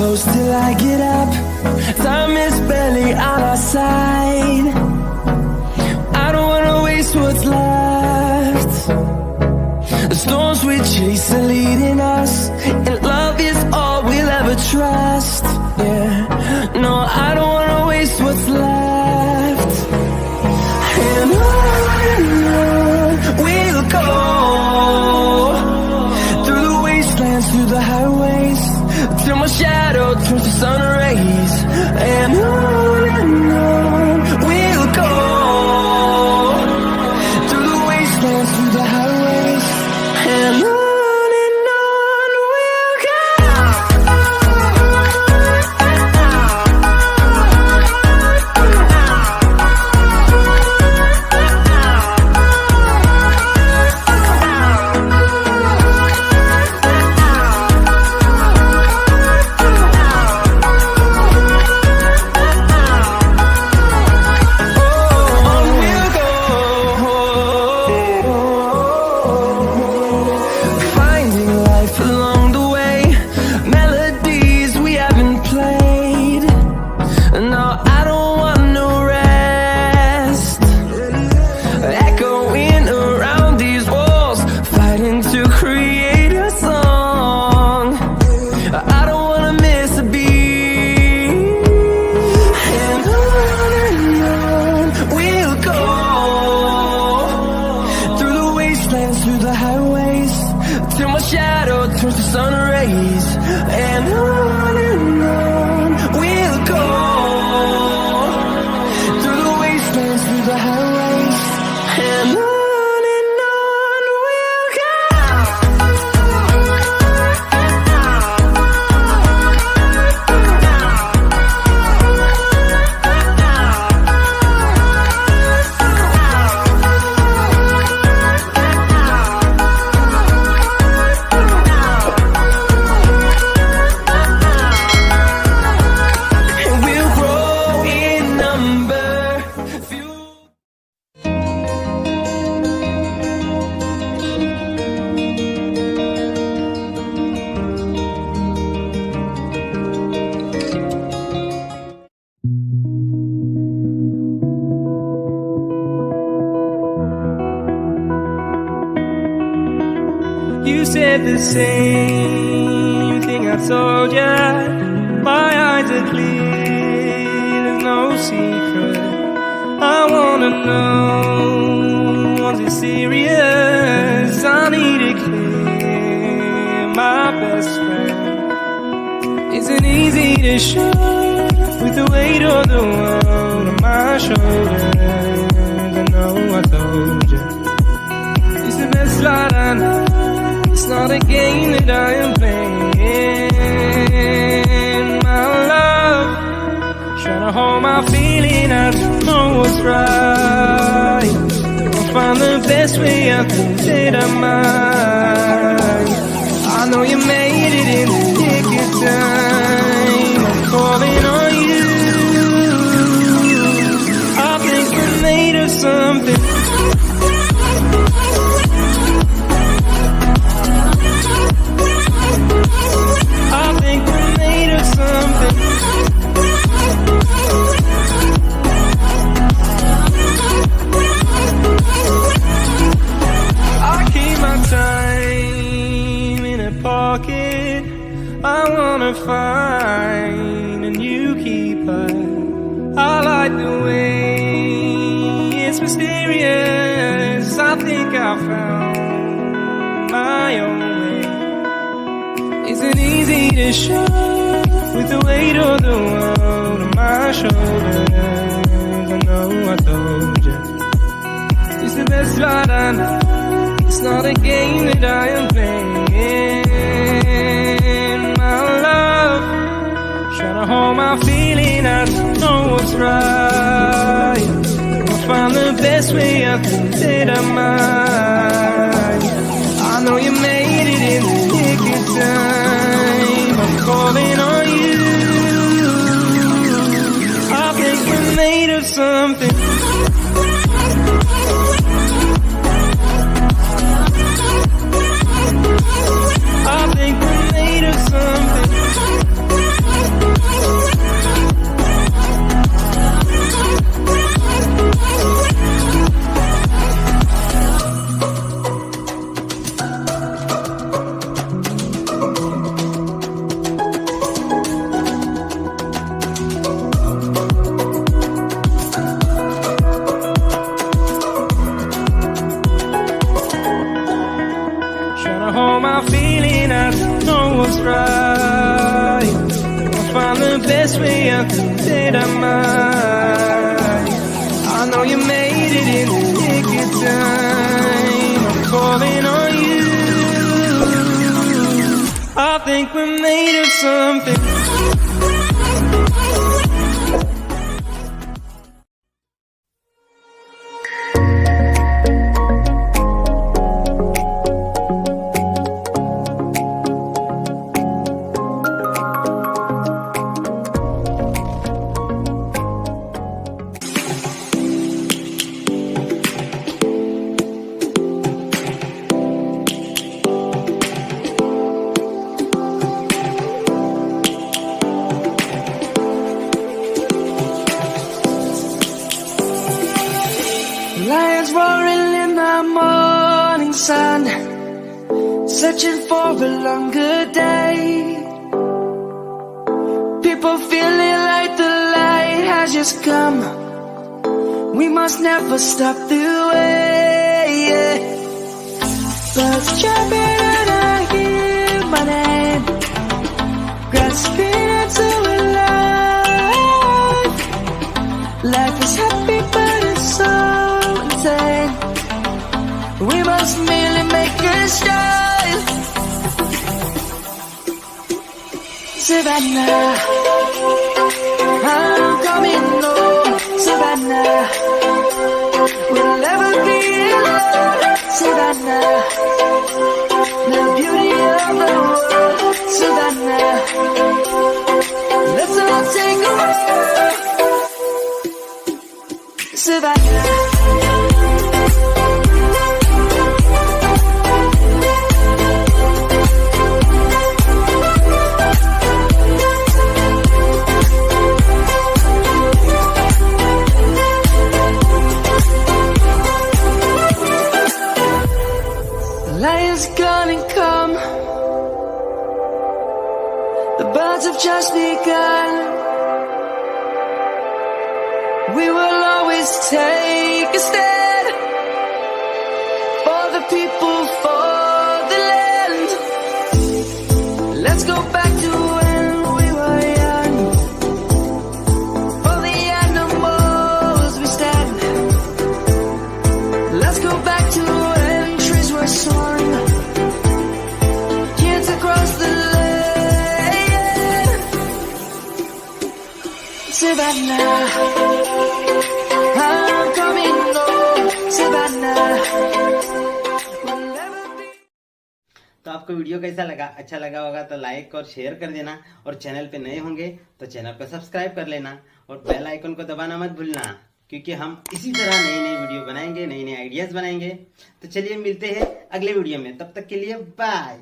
close till I get up. Time is barely on our side. I don't wanna waste what's left. The storms we chase are leading us, and love is all we'll ever trust. Yeah, no, I don't wanna waste what's left. And on we'll go, through the wastelands, through the highways, till my shadow turns to sun rays. And on we'll go, through the wastelands, through the highways, and on we'll go. Through the highways, till my shadow turns to sun rays. And on we'll go, through the wastelands, through the highways, and on we'll go. You said the same thing I told ya. My eyes are clear, there's no secret. I wanna know, was it serious? I need it clear, my best friend. Isn't easy to show, with the weight of the world on my shoulders. I know I told you, it's the best light I know. It's not a game that I am playing, my love. Trying to hold my feeling, I don't know what's right. I'll find the best way, I think that I might. I know you made it in the nick of time. I'm calling on you. I think we're made of something. I think we're made of something. I keep my time in a pocket. I wanna find a new keeper. I like the way it's mysterious. I think I found my own way. Isn't easy to show, with the weight of the world on my shoulders. I know I told you, it's the best light I know. It's not a game that I am playing, my love. Trying to hold my feeling, I don't know what's right. I'll find the best way, I think that I might. I know you made it in the nick of time. I'm calling on you. I think we're made of something. I think we're made of something. what's right. We'll find the best way out the state of mind. I know you made it in the nick of time. I'm calling on you. I think we're made of something. Lions roaring in the morning sun, searching for a longer day. People feeling like the light has just come. We must never stop the way. Birds jumping and I hear my name, grasping into a life. Life is happy but it's so insane. We must merely make a start. Savannah, I'm coming home. Savannah, we'll never be alone. Savannah, the beauty of the world. Savannah, let's all take a walk. Savannah. Lion's gonna come. The birds have just begun. We will always take a stand for the people, for the land. Let's go back to when we were young. For the animals we stand. Let's go back to when trees were swung. Kids across the land. Savannah, I'm coming home. Savannah, we'll never be. तो आपको video कैसा लगा? अच्छा लगा होगा तो like और share कर देना, और चैनल पे नए होंगे तो चैनल को सब्सक्राइब कर लेना और बेल आइकन को दबाना मत भूलना, क्योंकि हम इसी तरह नई नई वीडियो बनाएंगे, नई नई आइडियाज बनाएंगे। तो चलिए मिलते हैं अगले वीडियो में, तब तक के लिए बाय।